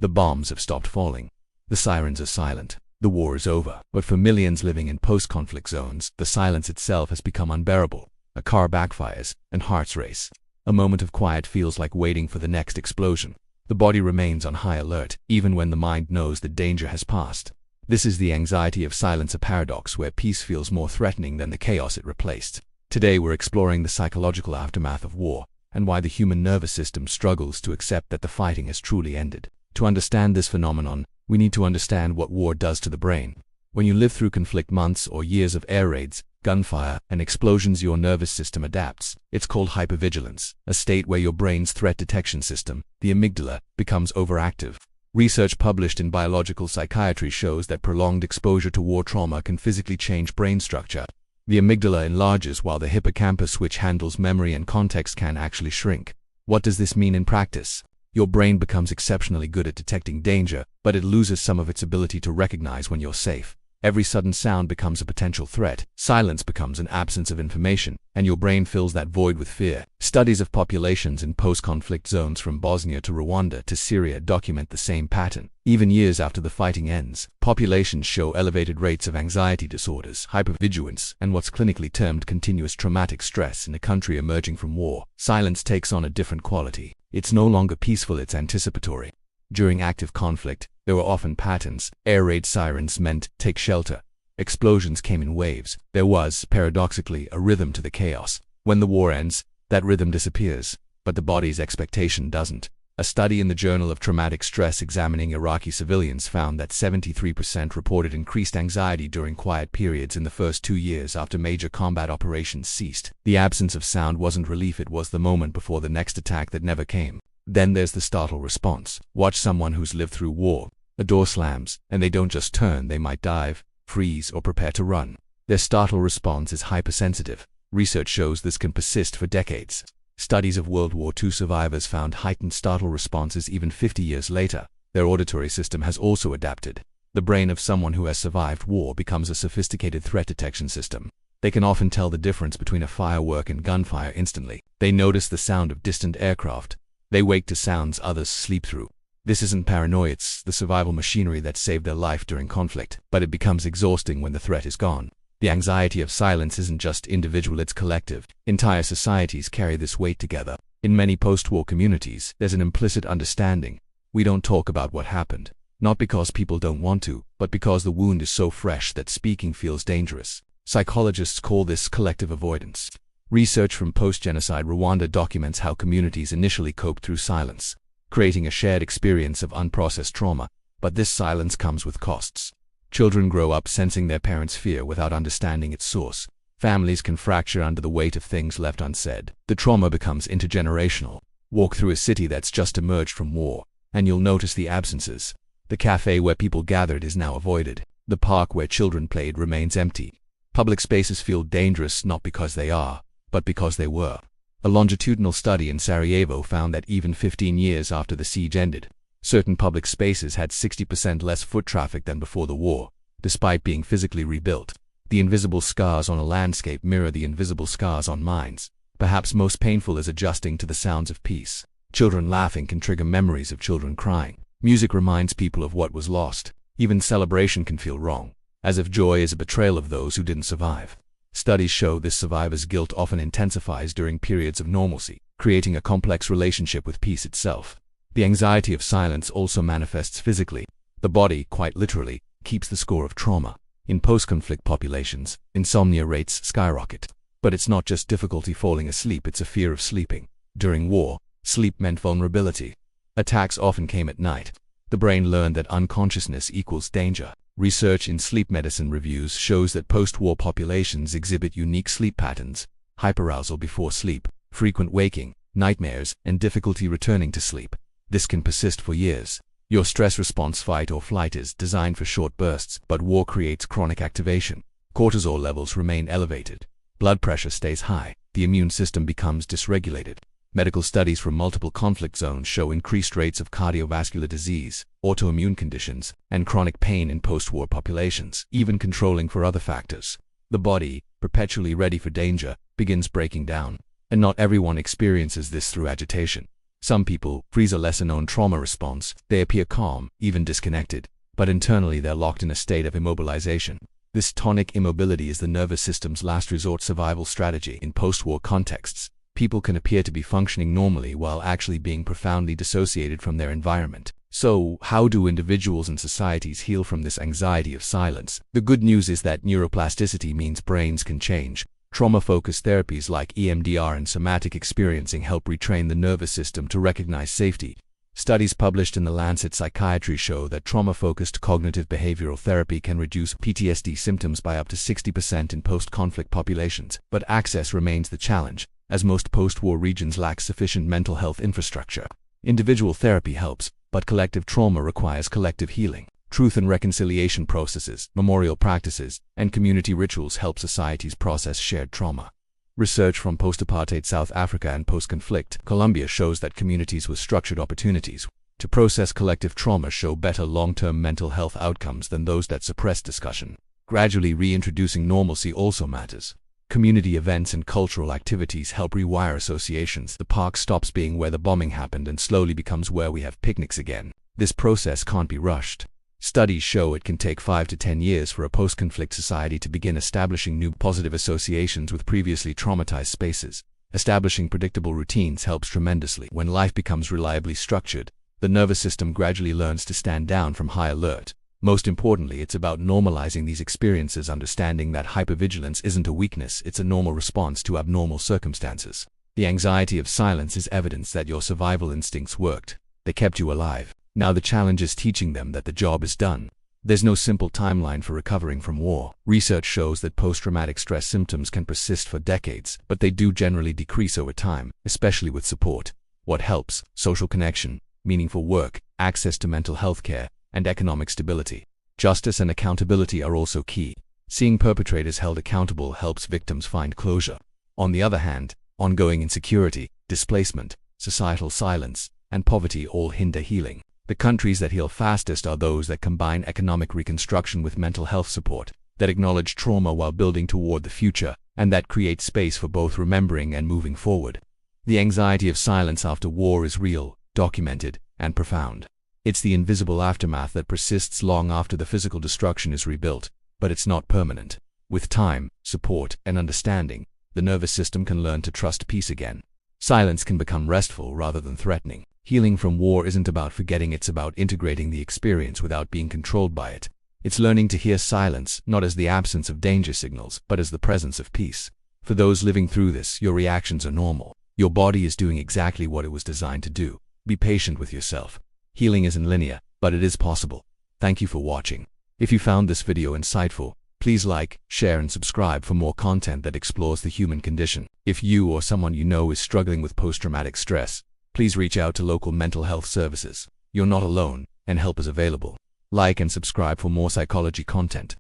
The bombs have stopped falling. The sirens are silent. The war is over. But for millions living in post-conflict zones, the silence itself has become unbearable. A car backfires, and hearts race. A moment of quiet feels like waiting for the next explosion. The body remains on high alert, even when the mind knows that danger has passed. This is the anxiety of silence, a paradox where peace feels more threatening than the chaos it replaced. Today we're exploring the psychological aftermath of war, and why the human nervous system struggles to accept that the fighting has truly ended. To understand this phenomenon, we need to understand what war does to the brain. When you live through conflict months or years of air raids, gunfire, and explosions, your nervous system adapts. It's called hypervigilance, a state where your brain's threat detection system, the amygdala, becomes overactive. Research published in Biological Psychiatry shows that prolonged exposure to war trauma can physically change brain structure. The amygdala enlarges while the hippocampus, which handles memory and context, can actually shrink. What does this mean in practice? Your brain becomes exceptionally good at detecting danger, but it loses some of its ability to recognize when you're safe. Every sudden sound becomes a potential threat. Silence becomes an absence of information, and your brain fills that void with fear. Studies of populations in post-conflict zones from Bosnia to Rwanda to Syria document the same pattern. Even years after the fighting ends, populations show elevated rates of anxiety disorders, hypervigilance, and what's clinically termed continuous traumatic stress in a country emerging from war. Silence takes on a different quality. It's no longer peaceful, it's anticipatory. During active conflict, there were often patterns. Air raid sirens meant take shelter. Explosions came in waves. There was, paradoxically, a rhythm to the chaos. When the war ends, that rhythm disappears, but the body's expectation doesn't. A study in the Journal of Traumatic Stress examining Iraqi civilians found that 73% reported increased anxiety during quiet periods in the first 2 years after major combat operations ceased. The absence of sound wasn't relief, it was the moment before the next attack that never came. Then there's the startle response. Watch someone who's lived through war. A door slams, and they don't just turn, they might dive, freeze, or prepare to run. Their startle response is hypersensitive. Research shows this can persist for decades. Studies of World War II survivors found heightened startle responses even 50 years later. Their auditory system has also adapted. The brain of someone who has survived war becomes a sophisticated threat detection system. They can often tell the difference between a firework and gunfire instantly. They notice the sound of distant aircraft. They wake to sounds others sleep through. This isn't paranoia, it's the survival machinery that saved their life during conflict. But it becomes exhausting when the threat is gone. The anxiety of silence isn't just individual, it's collective. Entire societies carry this weight together. In many post-war communities, there's an implicit understanding. We don't talk about what happened. Not because people don't want to, but because the wound is so fresh that speaking feels dangerous. Psychologists call this collective avoidance. Research from post-genocide Rwanda documents how communities initially coped through silence, creating a shared experience of unprocessed trauma. But this silence comes with costs. Children grow up sensing their parents' fear without understanding its source. Families can fracture under the weight of things left unsaid. The trauma becomes intergenerational. Walk through a city that's just emerged from war, and you'll notice the absences. The cafe where people gathered is now avoided. The park where children played remains empty. Public spaces feel dangerous not because they are, but because they were. A longitudinal study in Sarajevo found that even 15 years after the siege ended, certain public spaces had 60% less foot traffic than before the war, despite being physically rebuilt. The invisible scars on a landscape mirror the invisible scars on minds. Perhaps most painful is adjusting to the sounds of peace. Children laughing can trigger memories of children crying. Music reminds people of what was lost. Even celebration can feel wrong, as if joy is a betrayal of those who didn't survive. Studies show this survivor's guilt often intensifies during periods of normalcy, creating a complex relationship with peace itself. The anxiety of silence also manifests physically. The body, quite literally, keeps the score of trauma. In post-conflict populations, insomnia rates skyrocket. But it's not just difficulty falling asleep, it's a fear of sleeping. During war, sleep meant vulnerability. Attacks often came at night. The brain learned that unconsciousness equals danger. Research in sleep medicine reviews shows that post-war populations exhibit unique sleep patterns: hyperarousal before sleep, frequent waking, nightmares, and difficulty returning to sleep. This can persist for years. Your stress response, fight or flight, is designed for short bursts, but war creates chronic activation. Cortisol levels remain elevated. Blood pressure stays high. The immune system becomes dysregulated. Medical studies from multiple conflict zones show increased rates of cardiovascular disease, autoimmune conditions, and chronic pain in post-war populations, even controlling for other factors. The body, perpetually ready for danger, begins breaking down. And not everyone experiences this through agitation. Some people freeze a lesser-known trauma response. They appear calm, even disconnected, but internally they're locked in a state of immobilization. This tonic immobility is the nervous system's last resort survival strategy. In post-war contexts, people can appear to be functioning normally while actually being profoundly dissociated from their environment. So, how do individuals and societies heal from this anxiety of silence? The good news is that neuroplasticity means brains can change. Trauma-focused therapies like EMDR and somatic experiencing help retrain the nervous system to recognize safety. Studies published in The Lancet Psychiatry show that trauma-focused cognitive behavioral therapy can reduce PTSD symptoms by up to 60% in post-conflict populations. But access remains the challenge, as most post-war regions lack sufficient mental health infrastructure. Individual therapy helps, but collective trauma requires collective healing. Truth and reconciliation processes, memorial practices, and community rituals help societies process shared trauma. Research from post-apartheid South Africa and post-conflict Colombia shows that communities with structured opportunities to process collective trauma show better long-term mental health outcomes than those that suppress discussion. Gradually reintroducing normalcy also matters. Community events and cultural activities help rewire associations. The park stops being where the bombing happened and slowly becomes where we have picnics again. This process can't be rushed. Studies show it can take 5 to 10 years for a post-conflict society to begin establishing new positive associations with previously traumatized spaces. Establishing predictable routines helps tremendously. When life becomes reliably structured, the nervous system gradually learns to stand down from high alert. Most importantly, it's about normalizing these experiences, understanding that hypervigilance isn't a weakness, it's a normal response to abnormal circumstances. The anxiety of silence is evidence that your survival instincts worked. They kept you alive. Now the challenge is teaching them that the job is done. There's no simple timeline for recovering from war. Research shows that post-traumatic stress symptoms can persist for decades, but they do generally decrease over time, especially with support. What helps? Social connection, meaningful work, access to mental health care, and economic stability. Justice and accountability are also key. Seeing perpetrators held accountable helps victims find closure. On the other hand, ongoing insecurity, displacement, societal silence, and poverty all hinder healing. The countries that heal fastest are those that combine economic reconstruction with mental health support, that acknowledge trauma while building toward the future, and that create space for both remembering and moving forward. The anxiety of silence after war is real, documented, and profound. It's the invisible aftermath that persists long after the physical destruction is rebuilt, but it's not permanent. With time, support, and understanding, the nervous system can learn to trust peace again. Silence can become restful rather than threatening. Healing from war isn't about forgetting, it's about integrating the experience without being controlled by it. It's learning to hear silence, not as the absence of danger signals, but as the presence of peace. For those living through this, your reactions are normal. Your body is doing exactly what it was designed to do. Be patient with yourself. Healing isn't linear, but it is possible. Thank you for watching. If you found this video insightful, please like, share, and subscribe for more content that explores the human condition. If you or someone you know is struggling with post-traumatic stress, please reach out to local mental health services. You're not alone, and help is available. Like and subscribe for more psychology content.